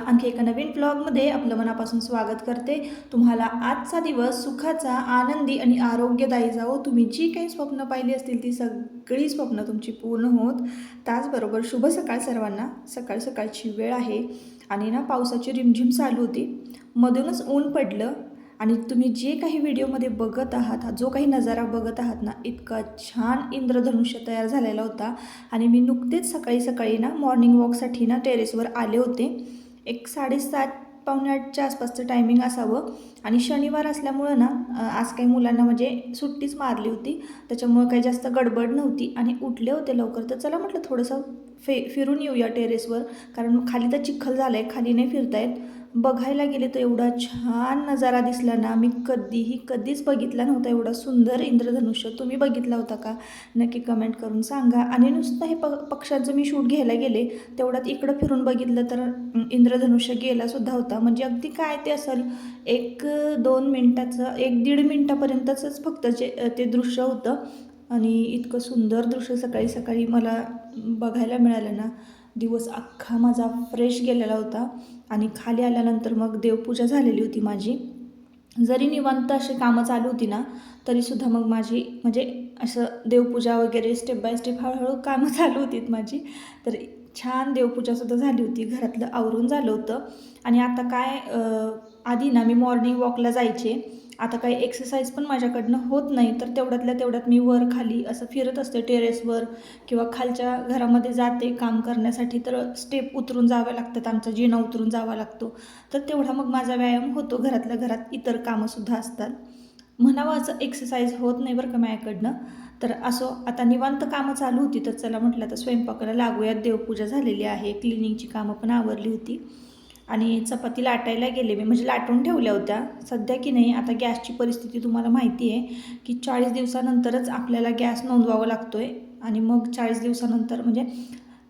आणखी एका नवीन ब्लॉगमध्ये आपलं मनापासून स्वागत करते. तुम्हाला आजचा दिवस सुखाचा, आनंदी आणि आरोग्यदायी जावो. तुम्ही जी काही स्वप्न पाहिली असतील ती सगळी स्वप्न तुमची पूर्ण होत. त्याचबरोबर शुभ सकाळ सर्वांना. सकाळ सकाळची वेळ आहे आणि ना पावसाची रिमझिम चालू होती. मधूनच ऊन पडलं आणि तुम्ही जे काही व्हिडिओमध्ये बघत आहात, जो काही नजारा बघत आहात ना, इतका छान इंद्रधनुष्य तयार झालेला होता. आणि मी नुकतेच सकाळी सकाळी ना मॉर्निंग वॉकसाठी ना टेरेसवर आले होते. एक 7:30 पावणे 8च्या आसपासचं टायमिंग असावं. आणि शनिवार असल्यामुळं ना आज काही मुलांना म्हणजे सुट्टीच मारली होती. त्याच्यामुळं काही जास्त गडबड नव्हती आणि उठले होते लवकर. तर चला म्हटलं थोडंसं फिरून येऊया टेरेसवर, कारण खाली तर चिखल झालं आहे, खाली नाही फिरता येत. बघायला गेले तर एवढा छान नजारा दिसला ना, मी कधीच बघितला नव्हता एवढा सुंदर इंद्रधनुष्य. तुम्ही बघितला होता का? नक्की कमेंट करून सांगा. आणि नुसतं हे पक्ष्यांचं मी शूट घ्यायला गेले, तेवढ्यात इकडं फिरून बघितलं तर इंद्रधनुष्य गेलासुद्धा होता. म्हणजे अगदी काय ते असेल 1-2 मिनटाचं, 1-1.5 मिनटापर्यंतच फक्त ते दृश्य होतं. आणि इतकं सुंदर दृश्य सकाळी सकाळी मला बघायला मिळालं ना, दिवस अख्खा माझा फ्रेश गेलेला होता. आणि खाली आल्यानंतर मग देवपूजा झालेली होती माझी. जरी निवांत अशी कामं चालू होती ना, तरीसुद्धा मग माझी म्हणजे असं देवपूजा वगैरे स्टेप बाय स्टेप हळूहळू कामं चालू होतीत माझी. तर छान देवपूजासुद्धा झाली होती, घरातलं आवरून झालं होतं. आणि आता काय आधी ना मी मॉर्निंग वॉकला जायचे. आता काही एक्सरसाइज पण माझ्याकडनं होत नाही, तर तेवढ्यातल्या तेवढ्यात मी वर खाली असं फिरत असते टेरेसवर किंवा खालच्या घरामध्ये जाते काम करण्यासाठी. तर स्टेप उतरून जाव्या लागतात, आमचा जिना उतरून जावा लागतो. तर तेवढा मग माझा व्यायाम होतो. घरातल्या घरात इतर कामंसुद्धा असतात. म्हणावं असं एक्सरसाइज होत नाही बरं का माझ्याकडनं. तर असो, आता निवांत कामं चालू होती, तर चला म्हटलं आता स्वयंपाकाला लागूयात. देवपूजा झालेली आहे, क्लिनिंगची कामं पण आवरली होती. आणि चपाती लाटायला गेले मी, म्हणजे लाटून ठेवल्या होत्या. सध्या की नाही आता गॅसची परिस्थिती तुम्हाला माहिती आहे की 40 दिवसानंतरच आपल्याला गॅस नोंदवावा लागतो आहे. आणि मग 40 दिवसानंतर म्हणजे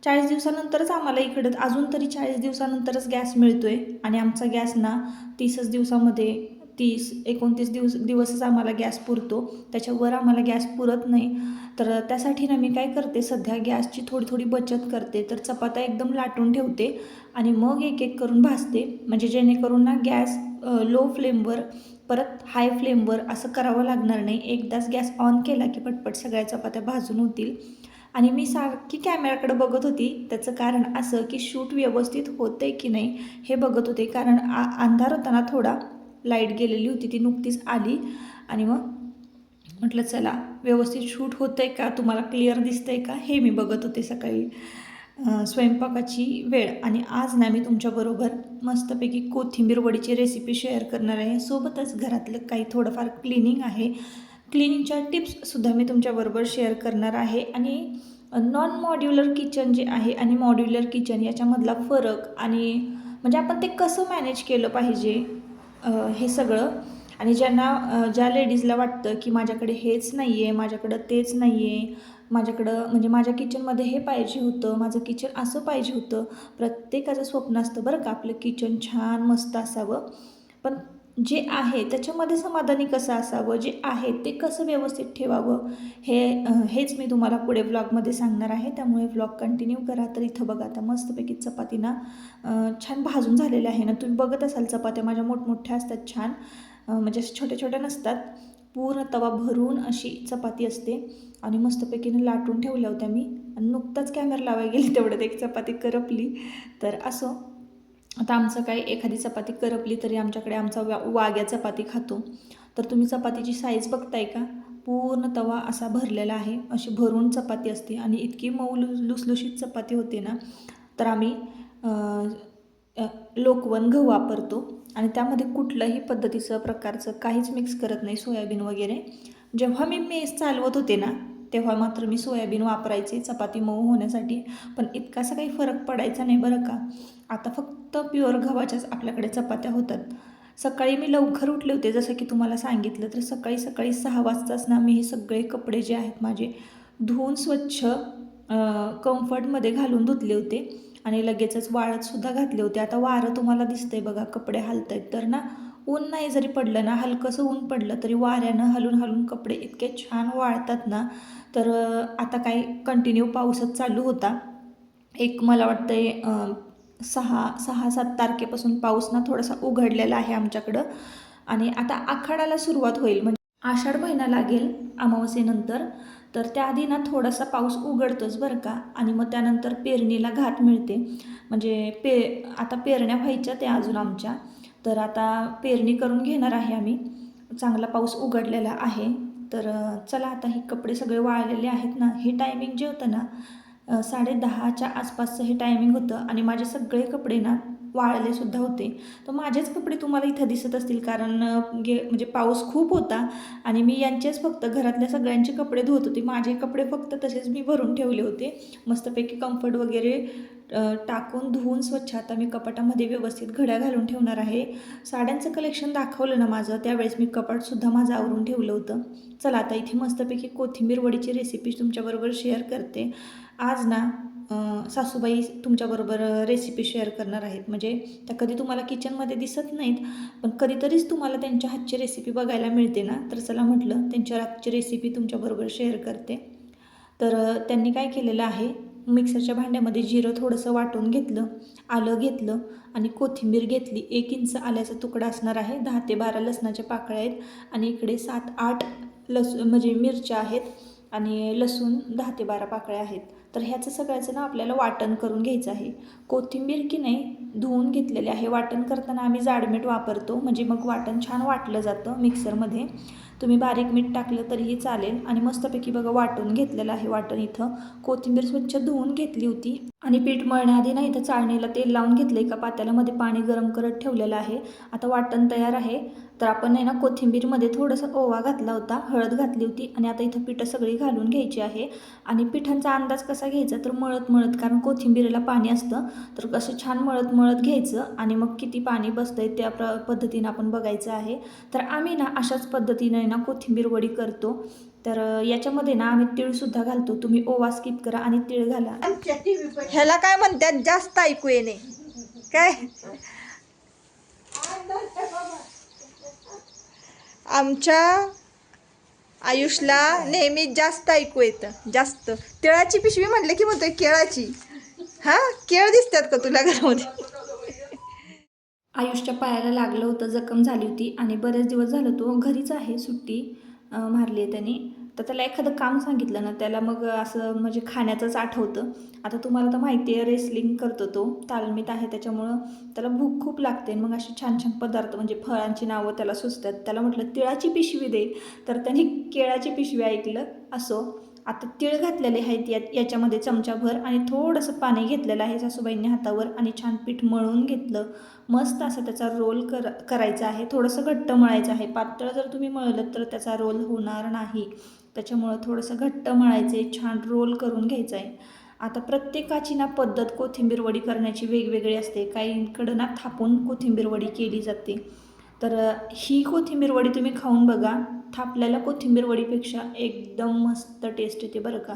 40 दिवसानंतरच आम्हाला इकडं अजून तरी 40 दिवसानंतरच गॅस मिळतो आहे. आणि आमचा गॅस ना 30च दिवसामध्ये 30-29 दिवसच आम्हाला गॅस पुरतो. त्याच्यावर आम्हाला गॅस पुरत नाही. तर त्यासाठी ना मी काय करते, सध्या गॅसची थोडी थोडी बचत करते. तर चपात्या एकदम लाटून ठेवते आणि मग एक एक करून भाजते, म्हणजे जेणेकरून ना गॅस लो फ्लेमवर परत हाय फ्लेमवर असं करावं लागणार नाही. एकदाच गॅस ऑन केला की पटपट सगळ्या चपात्या भाजून होतील. आणि मी सारखी कॅमेराकडे बघत होती. त्याचं कारण असं की शूट व्यवस्थित होते की नाही हे बघत होते, कारण अंधार होता ना थोडा, लाईट गेलेली होती, ती नुकतीच आली. आणि मग म्हटलं चला व्यवस्थित शूट होतं आहे का, तुम्हाला क्लिअर दिसतं आहे का, हे मी बघत होते सकाळी. स्वयंपाकाची वेळ. आणि आज ना मी तुमच्याबरोबर मस्तपैकी कोथिंबीर वडीची रेसिपी शेअर करणार आहे. सोबतच घरातलं काही थोडंफार क्लिनिंग आहे, क्लिनिंगच्या टिप्ससुद्धा मी तुमच्याबरोबर शेअर करणार आहे. आणि नॉन मॉड्युलर किचन जे आहे आणि मॉड्युलर किचन याच्यामधला फरक, आणि म्हणजे आपण ते कसं मॅनेज केलं पाहिजे हे सगळं. आणि ज्या लेडीजला वाटतं की माझ्याकडे हेच नाही आहे, माझ्याकडं तेच नाही आहे, माझ्याकडं म्हणजे माझ्या किचनमध्ये हे पाहिजे होतं, माझं किचन असं पाहिजे होतं. प्रत्येकाचं स्वप्न असतं बरं का, आपलं किचन छान मस्त असावं. पण जे आहे त्याच्यामध्ये समाधानी कसं असावं, जे आहे ते कसं व्यवस्थित ठेवावं, हेच मी तुम्हाला पुढे ब्लॉगमध्ये सांगणार आहे. त्यामुळे ब्लॉग कंटिन्यू करा. तर इथं बघा आता मस्तपैकी चपाती ना छान भाजून झालेल्या आहे ना. तुम्ही बघत असाल चपात्या माझ्या मोठमोठ्या असतात छान, म्हणजे छोट्या छोट्या नसतात. पूर्ण तवा भरून अशी चपाती असते. आणि मस्तपैकी लाटून ठेवल्या होत्या मी. आणि नुकताच कॅमेरा लावायला गेली तेवढ्यात एक चपाती करपली. तर असो, आता आमचं काय, एखादी चपाती करपली तरी आमच्याकडे आमचा वाग्या चपाती खातो. तर तुम्ही चपातीची साईज बघताय का, पूर्ण तवा असा भरलेला आहे. अशी भरून चपाती असते आणि इतकी मऊ लुसलुशीत चपाती होते ना. तर आम्ही लोकवन गहू वापरतो आणि त्यामध्ये कुठल्याही पद्धतीचं प्रकारचं काहीच मिक्स करत नाही, सोयाबीन वगैरे. जेव्हा मी मेस चालवत होते ना, तेव्हा मात्र मी सोयाबीन वापरायचे चपाती मऊ होण्यासाठी. पण इतकासा काही फरक पडायचा नाही बरं का. आता फक्त प्युअर गव्हाच्याच आपल्याकडे चपात्या होतात. सकाळी मी लवकर उठले होते, जसं की तुम्हाला सांगितलं. तर सकाळी सकाळी 6 वाजताच ना मी हे सगळे कपडे जे आहेत माझे धुवून स्वच्छ कम्फर्टमध्ये घालून धुतले होते. आणि लगेचच वाळतसुद्धा घातले होते. आता वारं तुम्हाला दिसतंय बघा, कपडे हलत आहेत. तर ना ऊन नाही जरी पडलं ना, हलकंसं ऊन पडलं तरी वाऱ्यानं हलून हलून कपडे इतके छान वाळतात ना. तर आता काही कंटिन्यू पाऊसच चालू होता. एक मला वाटतंय 6-7 तारखेपासून पाऊस ना थोडासा उघडलेला आहे आमच्याकडं. आणि आता आखाडाला सुरुवात होईल, म्हणजे आषाढ महिना लागेल अमावस्येनंतर. तर त्याआधी ना थोडासा पाऊस उघडतोच बरं का. आणि मग त्यानंतर पेरणीला घात मिळते. म्हणजे आता पेरण्या व्हायच्या त्या अजून आमच्या. तर आता पेरणी करून घेणार आहे आम्ही. चांगला पाऊस उघडलेला आहे. तर चला आता हे कपडे सगळे वाळलेले आहेत ना. हे टायमिंग जे होतं ना 10:30च्या आसपासचं हे टायमिंग होतं. आणि माझे सगळे कपडे ना वाळलेसुद्धा होते. तर माझेच कपडे तुम्हाला इथं दिसत असतील, कारण म्हणजे पाऊस खूप होता आणि मी यांचेच फक्त घरातल्या सगळ्यांचे कपडे धुवत होते. माझे कपडे फक्त तसेच मी भरून ठेवले होते. मस्तपैकी कम्फर्ट वगैरे टाकून धुवून स्वच्छ आता मी कपाटामध्ये व्यवस्थित घड्या घालून ठेवणार आहे. साड्यांचं कलेक्शन दाखवलं ना माझं, त्यावेळेस मी कपाटसुद्धा माझं आवरून ठेवलं होतं. चला आता इथे मस्तपैकी कोथिंबीर वडीची रेसिपी तुमच्याबरोबर शेअर करते. आज ना सासूबाई तुमच्याबरोबर रेसिपी शेअर करणार आहेत. म्हणजे त्या कधी तुम्हाला किचनमध्ये दिसत नाहीत, पण कधीतरीच तुम्हाला त्यांच्या हातची रेसिपी बघायला मिळते ना. तर चला म्हटलं त्यांच्या हातची रेसिपी तुमच्याबरोबर शेअर करते. तर त्यांनी काय केलेलं आहे, मिक्सरच्या भांड्यामध्ये जिरं थोडंसं वाटून घेतलं, आलं घेतलं आणि कोथिंबीर घेतली. 1 इंच आल्याचा तुकडा असणार आहे, 10 ते 12 लसणाच्या पाकळ्या आहेत आणि इकडे 7-8 म्हणजे मिरच्या आहेत आणि लसूण 10 ते 12 पाकळ्या आहेत. तर ह्याचं सगळ्याचं ना आपल्याला वाटण करून घ्यायचं आहे. कोथिंबीर की नाही धुवून घेतलेले आहे. वाटण करताना आम्ही जाडमीठ वापरतो, म्हणजे मग वाटण छान वाटलं जातं मिक्सरमध्ये. तुम्ही बारीक मीठ टाकलं तरीही चालेल. आणि मस्तपैकी बघा वाटून घेतलेलं आहे वाटण. इथं कोथिंबीर स्वच्छ धुवून घेतली होती आणि पीठ मळण्याआधी ना इथं चाळणीला तेल लावून घेतलं. एका पातेल्यामध्ये पाणी गरम करत ठेवलेलं आहे. आता वाटण तयार आहे. तर आपण आहे ना कोथिंबीरमध्ये थोडंसं ओवा घातला होता, हळद घातली होती आणि आता इथं पिठं सगळी घालून घ्यायची आहे. आणि पिठांचा अंदाज कसा घ्यायचा, तर मळत कारण कोथिंबीरीला पाणी असतं, तर कसं छान मळत घ्यायचं आणि मग किती पाणी बसतंय त्या पद्धतीनं आपण बघायचं आहे. तर आम्ही ना अशाच पद्धतीने ना कोथिंबीर वडी करतो. तर याच्यामध्ये ना आम्ही तीळसुद्धा घालतो. तुम्ही ओवा स्किप करा आणि तीळ घाला. ह्याला काय म्हणतात, जास्त ऐकू येणे काय? आमच्या आयुषला नेहमी जास्त ऐकू येतं. जास्त तिळाची पिशवी म्हणले की म्हणतोय केळाची. हा, केळ दिसतात का तुला घरामध्ये? आयुषच्या पायाला लागलं होतं, जखम झाली होती आणि बरेच दिवस झालं तो घरीच आहे, सुट्टी मारली आहे त्याने. तर त्याला एखादं काम सांगितलं ना त्याला मग असं म्हणजे खाण्याचंच आठवतं. आता तुम्हाला तर माहिती आहे रेसलिंग करतो तो, तालमीत आहे, त्याच्यामुळं त्याला भूक खूप लागते. मग असे छान छान पदार्थ म्हणजे फळांची नावं त्याला सुचतात. त्याला म्हटलं तिळाची पिशवी दे, तर त्यांनी केळाची पिशवी ऐकलं. असो, आता तीळ घातलेले आहेत याच्यामध्ये चमचाभर आणि थोडंसं पाणी घेतलेलं आहे सासूबाईंनी हातावर आणि छान पीठ मळून घेतलं. मस्त असं त्याचा रोल करायचा आहे. थोडंसं घट्ट मळायचं आहे. पातळ जर तुम्ही मळलं तर त्याचा रोल होणार नाही. त्याच्यामुळं थोडंसं घट्ट मळायचं आहे, छान रोल करून घ्यायचं आहे. आता प्रत्येकाची ना पद्धत कोथिंबीर वडी करण्याची वेगवेगळी असते. काहींकडं ना थापून कोथिंबीर वडी केली जाते. तर ही कोथिंबीर वडी तुम्ही खाऊन बघा. थापलेल्या कोथिंबीर वडीपेक्षा एकदम मस्त टेस्ट येते बरं का.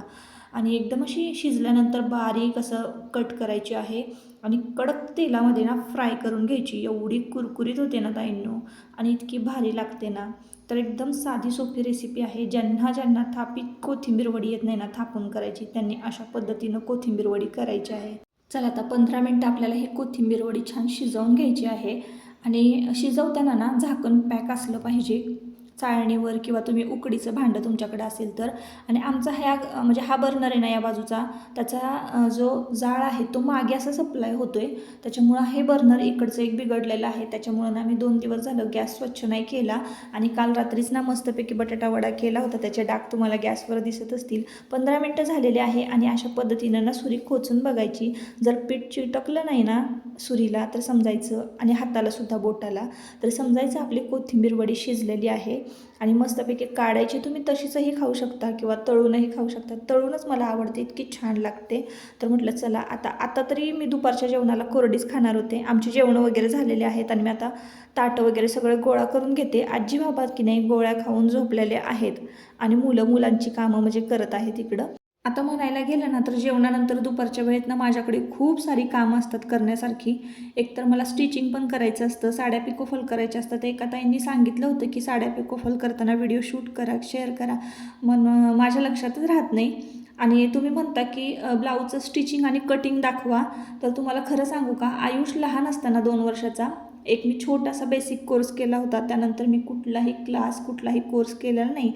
आणि एकदम अशी शिजल्यानंतर बारीक असं कट करायची आहे आणि कडक तेलामध्ये ना फ्राय करून घ्यायची. एवढी कुरकुरीत होते ना ताईंनो आणि इतकी भारी लागते ना. तर एकदम साधी सोपी रेसिपी आहे. ज्यांना थापीत कोथिंबीर वडी येत नाही ना थापून करायची, त्यांनी अशा पद्धतीनं कोथिंबीर वडी करायची आहे. चला आता 15 मिनटं आपल्याला ही कोथिंबीर वडी छान शिजवून घ्यायची आहे. आणि शिजवताना ना झाकण पॅक असलं पाहिजे चाळणीवर, किंवा तुम्ही उकडीचं भांडं तुमच्याकडे असेल तर. आणि आमचा म्हणजे हा बर्नर आहे ना या बाजूचा, त्याचा जो जाळ आहे तो मागे असा सप्लाय होतो आहे. त्याच्यामुळं हे बर्नर इकडचं एक बिघडलेलं आहे. त्याच्यामुळं ना मी 2 दिवस झालं गॅस स्वच्छ नाही केला. आणि काल रात्रीच ना मस्तपैकी बटाटा वडा केला होता, त्याचे डाग तुम्हाला गॅसवर दिसत असतील. 15 मिनटं झालेले आहे आणि अशा पद्धतीनं ना सुरी खोचून बघायची. जर पीठ चिटकलं नाही ना सुरीला तर समजायचं, आणि हाताला सुद्धा बोटाला, तर समजायचं आपली कोथिंबीर वडी शिजलेली आहे. आणि मस्तपैकी काढायची. तुम्ही तशीचही खाऊ शकता किंवा तळूनही खाऊ शकता. तळूनच मला आवडते, इतकी छान लागते. तर म्हटलं चला आता तरी मी दुपारच्या जेवणाला कोरडीच खाणार होते. आमची जेवणं वगैरे झालेले आहेत आणि मी आता ताटं वगैरे सगळं गोळा करून घेते. आजी बाबा की नाही गोळ्या खाऊन झोपलेले आहेत आणि मुलांची कामं म्हणजे करत आहेत इकडं. आता म्हणायला गेलं ना तर जेवणानंतर दुपारच्या वेळेत ना माझ्याकडे खूप सारी कामं असतात करण्यासारखी. एकतर मला स्टिचिंग पण करायचं असतं, साड्या पिकोफॉल करायच्या असतात. एका ताईंनी सांगितलं होतं की साड्या पिकोफॉल करताना व्हिडिओ शूट करा, शेअर करा. माझ्या लक्षातच राहत नाही. आणि तुम्ही म्हणता की ब्लाऊजचं स्टिचिंग आणि कटिंग दाखवा. तर तुम्हाला खरं सांगू का, आयुष लहान असताना 2 वर्षाचा एक मी छोटासा बेसिक कोर्स केला होता. त्यानंतर मी कुठलाही क्लास, कुठलाही कोर्स केलेला नाही.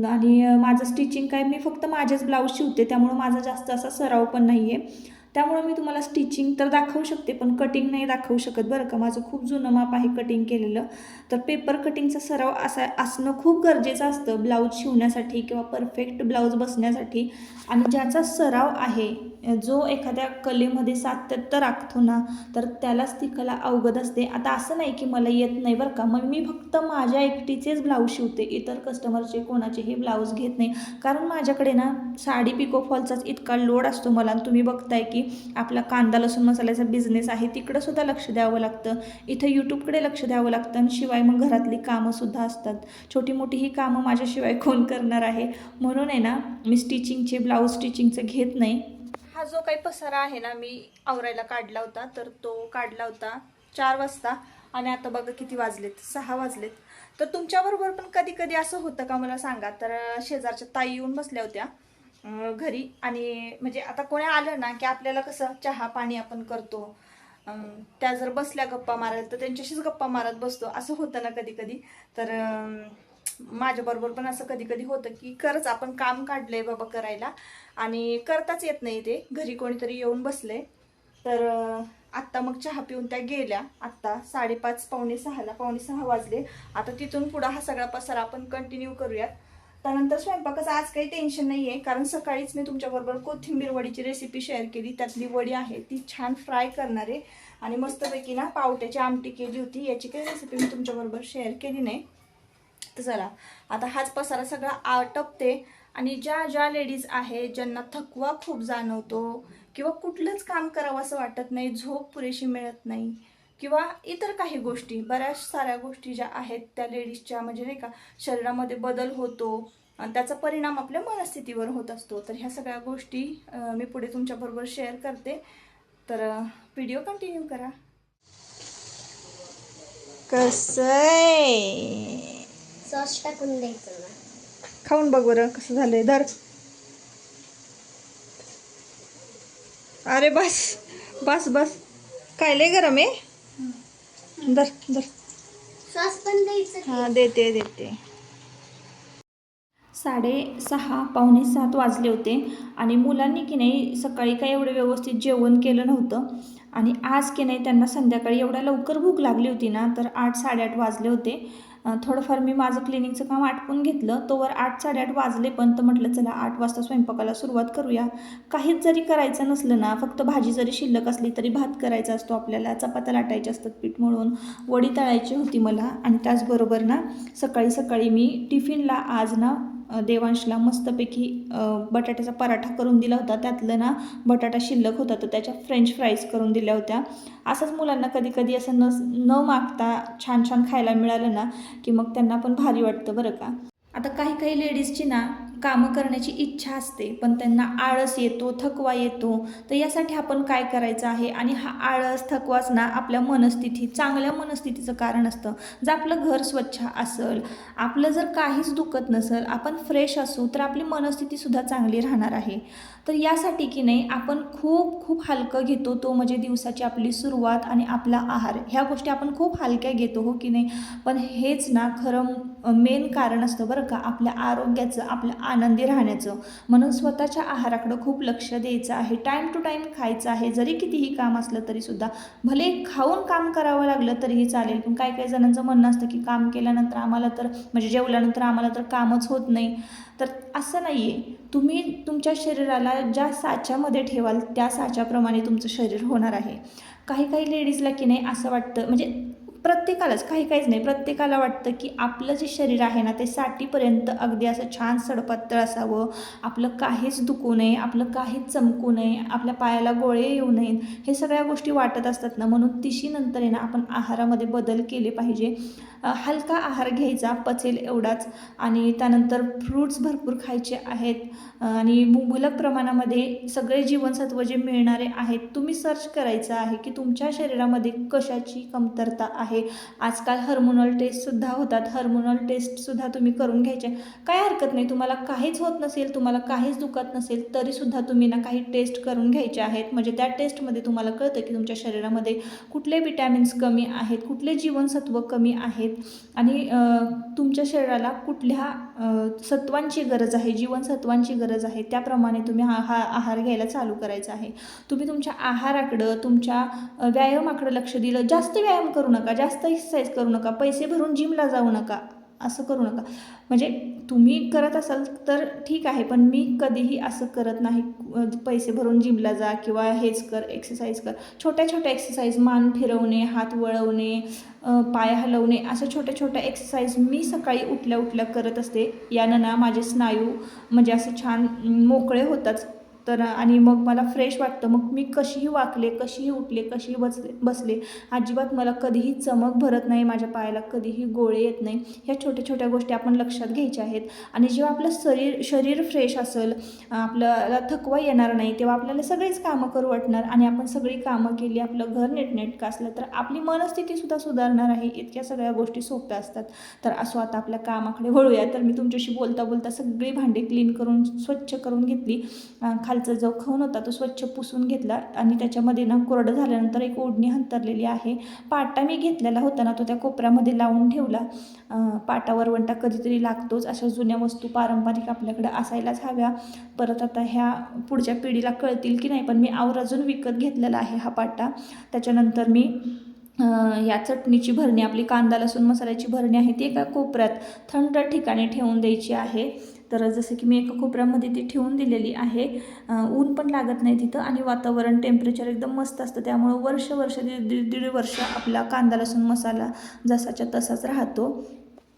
आणि माझं स्टिचिंग काय, मी फक्त माझेच ब्लाऊज शिवते, त्यामुळं माझा जास्त असा सराव पण नाही आहे. त्यामुळं मी तुम्हाला स्टिचिंग तर दाखवू शकते, पण कटिंग नाही दाखवू शकत बरं का. माझं खूप जुनं माप आहे कटिंग केलेलं. तर पेपर कटिंगचा सराव असणं खूप गरजेचं असतं ब्लाऊज शिवण्यासाठी किंवा परफेक्ट ब्लाऊज बसण्यासाठी. आणि ज्याचा सराव आहे, जो एखाद्या कलेमध्ये सातत्य राखतो ना, तर त्यालाच ती कला अवगत असते. आता असं नाही की मला येत नाही बरं का, मग मी फक्त माझ्या एकटीचेच ब्लाऊज शिवते, इतर कस्टमरचे कोणाचेही ब्लाऊज घेत नाही. कारण माझ्याकडे ना साडी पिको फॉलचाच इतका लोड असतो मला. तुम्ही बघताय की आपला कांदा लसूण मसाल्याचा बिझनेस आहे, तिकडंसुद्धा लक्ष द्यावं लागतं, इथं यूट्यूबकडे लक्ष द्यावं लागतं, आणि शिवाय मग घरातली कामंसुद्धा असतात. छोटी मोठी ही कामं माझ्याशिवाय कोण करणार आहे. म्हणून आहे ना, मी स्टिचिंगचे ब्लाऊज स्टिचिंगचं घेत नाही. हा जो काही पसारा आहे ना, मी आवरायला काढला होता, तर तो काढला होता 4 वाजता, आणि आता बघा किती वाजलेत, 6 वाजलेत. तर तुमच्याबरोबर पण कधी कधी असं होतं का मला सांगा. तर शेजारच्या ताई येऊन बसल्या होत्या घरी, आणि म्हणजे आता कोणी आलं ना की आपल्याला कसं चहा पाणी आपण करतो, त्या जर बसल्या गप्पा मारायला तर त्यांच्याशीच गप्पा मारत बसतो, असं होतं ना कधी कधी. तर माझ्याबरोबर पण असं कधी कधी होतं की खरंच आपण काम काढलंय बाबा करायला, आणि करताच येत नाही ते, घरी कोणीतरी येऊन बसले. तर आत्ता मग चहा पिऊन त्या गेल्या. आत्ता 5:30 पावणे 6 वाजले. आता तिथून पुढं हा सगळा पसारा आपण कंटिन्यू करूयात. त्यानंतर स्वयंपाकाचं आज काही टेन्शन नाही आहे, कारण सकाळीच मी तुमच्याबरोबर कोथिंबीर वडीची रेसिपी शेअर केली. त्यातली वडी आहे ती छान फ्राय करणार आहे, आणि मस्तपैकी ना पावट्याची आमटी केली होती. याची काही रेसिपी मी तुमच्याबरोबर शेअर केली नाही. तर चला, आता हाच पसारा सगळा आटपते. आणि ज्या ज्या लेडीज आहे ज्यांना थकवा खूप जाणवतो, किंवा कुठलंच काम करावं असं वाटत नाही, झोप पुरेशी मिळत नाही, किंवा इतर काही गोष्टी, बऱ्याच साऱ्या गोष्टी ज्या आहेत त्या लेडीजच्या म्हणजे नाही का शरीरामध्ये बदल होतो, आणि त्याचा परिणाम आपल्या मनस्थितीवर होत असतो. तर ह्या सगळ्या गोष्टी मी पुढे तुमच्याबरोबर शेअर करते. तर व्हिडिओ कंटिन्यू करा. कसं सॉस टाकून द्यायचं ना. खाऊन बघ बरं कसं झालंय. धर. अरे बस बस बस, काय लय गरम आहे. धर धर. सॉस पण द्यायचं की. हां, देते. 6:30 पावणे 7 वाजले होते, आणि मुलांनी की नाही सकाळी काही एवढं व्यवस्थित जेवण केलं नव्हतं, आणि आज की नाही त्यांना संध्याकाळी एवढ्या लवकर भूक लागली होती ना, तर 8-8:30 वाजले होते. थोडंफार मी माझं क्लिनिकचं काम आटपून घेतलं, तोवर 8-8:30 वाजले. पण तर म्हटलं चला 8 वाजता स्वयंपाकाला सुरुवात करूया. काहीच जरी करायचं नसलं ना, फक्त भाजी जरी शिल्लक असली तरी भात करायचा असतो आपल्याला, चपात्या लाटायच्या असतात पीठ मळून, वडी तळायची होती मला. आणि त्याचबरोबर ना सकाळी सकाळी मी टिफिनला आज ना देवांशला मस्तपैकी बटाट्याचा पराठा करून दिला होता. त्यातलं ना बटाटा शिल्लक होता, तर त्याच्या फ्रेंच फ्राईज करून दिल्या होत्या. असंच मुलांना कधी कधी असं न मागता छान छान खायला मिळालं ना की मग त्यांना पण भारी वाटतं बरं का. आता काही काही लेडीजची ना कामं करण्याची इच्छा असते, पण त्यांना आळस येतो, थकवा येतो. तर यासाठी आपण काय करायचं आहे, आणि हा आळस थकवाच ना आपल्या चांगल्या मनस्थितीचं कारण असतं. जर आपलं घर स्वच्छ असेल, आपलं जर काहीच दुखत नसेल, आपण फ्रेश असू, तर आपली मनस्थितीसुद्धा चांगली राहणार आहे. तर यासाठी की नाही आपण खूप खूप हलकं घेतो, तो म्हणजे दिवसाची आपली सुरुवात आणि आपला आहार, ह्या गोष्टी आपण खूप हलक्या घेतो, हो की नाही. पण हेच ना खरं मेन कारण असतं बरं का आपल्या आरोग्याचं, आपल्या आनंदी राहण्याचं. म्हणून स्वतःच्या आहाराकडं खूप लक्ष द्यायचं आहे, टाईम टू टाईम खायचं आहे. जरी कितीही काम असलं तरीसुद्धा, भले खाऊन काम करावं लागलं तरीही चालेल. पण काही काही जणांचं म्हणणं असतं की काम केल्यानंतर आम्हाला तर म्हणजे जेवल्यानंतर आम्हाला तर कामच होत नाही. तर असं नाही आहे. तुम्ही तुमच्या शरीराला ज्या साच्यामध्ये ठेवाल त्या साच्याप्रमाणे तुमचं शरीर होणार आहे. काही काही लेडीजला की नाही असं वाटतं, म्हणजे प्रत्येकालाच, काहीच नाही, प्रत्येकाला वाटतं की आपलं जे शरीर आहे ना ते साठीपर्यंत अगदी असं छान सडपातळ असावं, आपलं काहीच दुखू नये, आपलं काहीच चमकू नये, आपल्या पायाला गोळे येऊ नयेत, हे सगळ्या गोष्टी वाटत असतात ना. म्हणून तिशीनंतर आहे ना आपण आहारामध्ये बदल केले पाहिजे. हलका आहार घ्यायचा, पचेल एवढाच. आणि त्यानंतर फ्रूट्स भरपूर खायचे आहेत आणि मुबलक प्रमाणामध्ये सगळे जीवनसत्व जे मिळणारे आहेत तुम्ही सर्च करायचं आहे की तुमच्या शरीरामध्ये कशाची कमतरता आहे. आजकाल हार्मोनल टेस्टसुद्धा होतात, हार्मोनल टेस्टसुद्धा तुम्ही करून घ्यायचे. काय हरकत नाही, तुम्हाला काहीच होत नसेल, तुम्हाला काहीच दुखत नसेल तरीसुद्धा तुम्ही ना काही टेस्ट करून घ्यायचे आहेत. म्हणजे त्या टेस्टमध्ये तुम्हाला कळतं की तुमच्या शरीरामध्ये कुठले विटॅमिन्स कमी आहेत, कुठले जीवनसत्व कमी आहेत आणि तुमच्या शरीराला कुठल्या सत्वांची गरज आहे, जीवनसत्वांची गरज आहे. त्याप्रमाणे तुम्ही आहार घ्यायला चालू करायचा आहे. तुम्ही तुमच्या आहाराकडं, तुमच्या व्यायामाकडं लक्ष दिलं. जास्त व्यायाम करू नका, जास्त एक्सरसाइज करू नका, पैसे भरून जिमला जाऊ नका, असं करू नका. म्हणजे तुम्ही करत असाल तर ठीक आहे, पण मी कधीही असं करत नाही पैसे भरून जिमला जा किंवा हेच कर, एक्सरसाइज कर. छोट्या छोट्या एक्सरसाइज, मान फिरवणे, हात वळवणे, पाय हलवणे, अशा छोट्या छोट्या एक्सरसाइज मी सकाळी उठल्या उठल्या करत असते. यानं ना माझे स्नायू म्हणजे असे छान मोकळे होतात. तर आणि मग मला फ्रेश वाटतं. मग मी कशीही वाकले, कशीही उठले, कशीही बसले अजिबात मला कधीही चमक भरत नाही, माझ्या पायाला कधीही गोळे येत नाही. ह्या छोट्या छोट्या गोष्टी आपण लक्षात घ्यायच्या आहेत. आणि जेव्हा आपलं शरीर फ्रेश असेल, आपल्याला थकवा येणार नाही, तेव्हा आपल्याला सगळीच कामं करू वाटणार आणि आपण सगळी कामं केली, आपलं घर नीटनेटकं असलं तर आपली मनस्थितीसुद्धा सुधारणार आहे. इतक्या सगळ्या गोष्टी सोप्या असतात. तर असो आता आपल्या कामाकडे वळूया. तर मी तुमच्याशी बोलता बोलता सगळी भांडी क्लीन करून स्वच्छ करून घेतली. खालचा जो खण होता तो स्वच्छ पुसून घेतला आणि त्याच्यामध्ये ना कोरडं झाल्यानंतर एक ओढणी अंतरलेली आहे. पाटा मी घेतलेला होता ना तो त्या कोपऱ्यामध्ये लावून ठेवला. पाटा वरवंटा कधीतरी लागतोच, अशा जुन्या वस्तू पारंपरिक आपल्याकडे असायलाच हव्या. परत आता ह्या पुढच्या पिढीला कळतील की नाही, पण मी आवर्जून विकत घेतलेला आहे हा पाटा. त्याच्यानंतर मी या चटणीची भरणी, आपली कांदा लसूण मसाल्याची भरणी आहे ती एका कोपऱ्यात थंड ठिकाणी ठेवून द्यायची आहे. तर जसं की मी एका कोपऱ्यामध्ये ती ठेवून दिलेली आहे. ऊन पण लागत नाही तिथं आणि वातावरण टेम्परेचर एकदम मस्त असतं. त्यामुळं वर्ष दीड वर्ष आपला कांदा लसूण मसाला जसाच्या तसाच राहतो.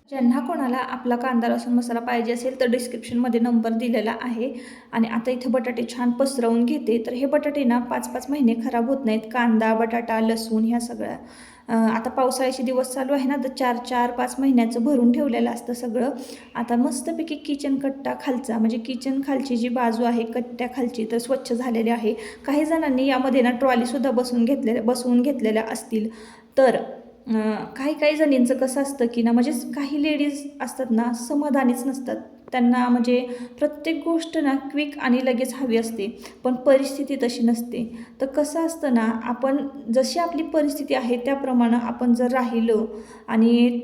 ज्यांना कोणाला आपला कांदा लसूण मसाला पाहिजे असेल तर डिस्क्रिप्शनमध्ये नंबर दिलेला आहे. आणि आता इथे बटाटे छान पसरवून घेते. तर हे बटाटे ना 5-5 महिने खराब होत नाहीत. कांदा, बटाटा, लसूण ह्या सगळ्या. आता पावसाळ्याचे दिवस चालू आहे ना, तर 4-5 महिन्याचं भरून ठेवलेलं असतं सगळं. आता मस्तपैकी किचन कट्टा खालचा, म्हणजे किचन खालची जी बाजू आहे कट्ट्या खालची, तर स्वच्छ झालेली आहे. काही जणांनी यामध्ये ना ट्रॉलीसुद्धा बसवून घेतलेल्या असतील. तर काही जणींचं कसं असतं की ना, म्हणजे काही लेडीज असतात ना समाधानीच नसतात. त्यांना म्हणजे प्रत्येक गोष्ट ना क्विक आणि लगेच हवी असते, पण परिस्थिती तशी नसते. तर कसं असतं ना, आपण जशी आपली परिस्थिती आहे त्याप्रमाणे आपण जर राहिलो आणि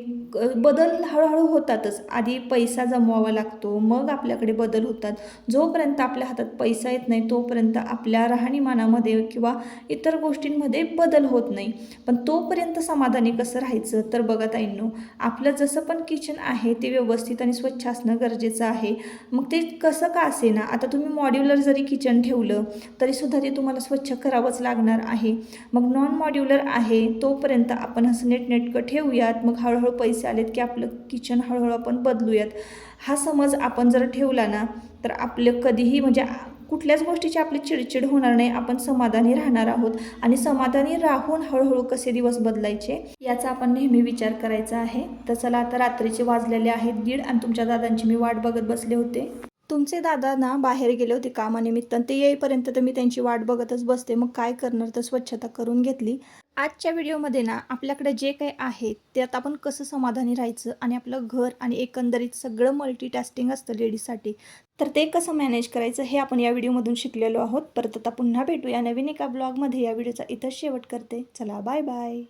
बदल हळूहळू होतातच. आधी पैसा जमवावा लागतो, मग आपल्याकडे बदल होतात. जोपर्यंत आपल्या हातात पैसा येत नाही तोपर्यंत आपल्या राहणीमानामध्ये किंवा इतर गोष्टींमध्ये बदल होत नाही. पण तोपर्यंत समाधानी कसं राहायचं, तर बघा ताईंनो, आपलं जसं पण किचन आहे ते व्यवस्थित आणि स्वच्छ असणं गरजेचं आहे. मग ते कसं का असेना, आता तुम्ही मॉड्युलर जरी किचन ठेवलं तरीसुद्धा ते तुम्हाला स्वच्छ करावंच लागणार आहे. मग नॉन मॉड्युलर आहे तोपर्यंत आपण असं नीटनेटकं ठेवूयात. मग हळूहळू पैसे आलेत की आपलं किचन हळूहळू आपण बदलूयात. हा समज आपण जर ठेवला ना, तर आपलं कधीही म्हणजे कुठल्याच गोष्टीची आपली चिडचिड होणार नाही. आपण समाधानी राहणार आहोत आणि समाधानी राहून हळूहळू कसे दिवस बदलायचे याचा आपण नेहमी विचार करायचा आहे. तर चला, आता रात्रीचे वाजलेले आहेत 1:30 आणि तुमच्या दादांची मी वाट बघत बसले होते. तुमचे दादा ना बाहेर गेले होते कामानिमित्त, ते येईपर्यंत तर मी त्यांची वाट बघतच बसते. मग काय करणार, तर स्वच्छता करून घेतली. आजच्या व्हिडिओमध्ये ना आपल्याकडे जे काही आहे त्यात आपण कसं समाधानी राहायचं आणि आपलं घर आणि एकंदरीत सगळं मल्टीटास्किंग असतं लेडीजसाठी, तर ते कसं मॅनेज करायचं हे आपण या व्हिडिओमधून शिकलेलो आहोत. परत आता पुन्हा भेटूया नवीन एका ब्लॉगमध्ये. या व्हिडिओचा इथंच शेवट करते. चला, बाय बाय.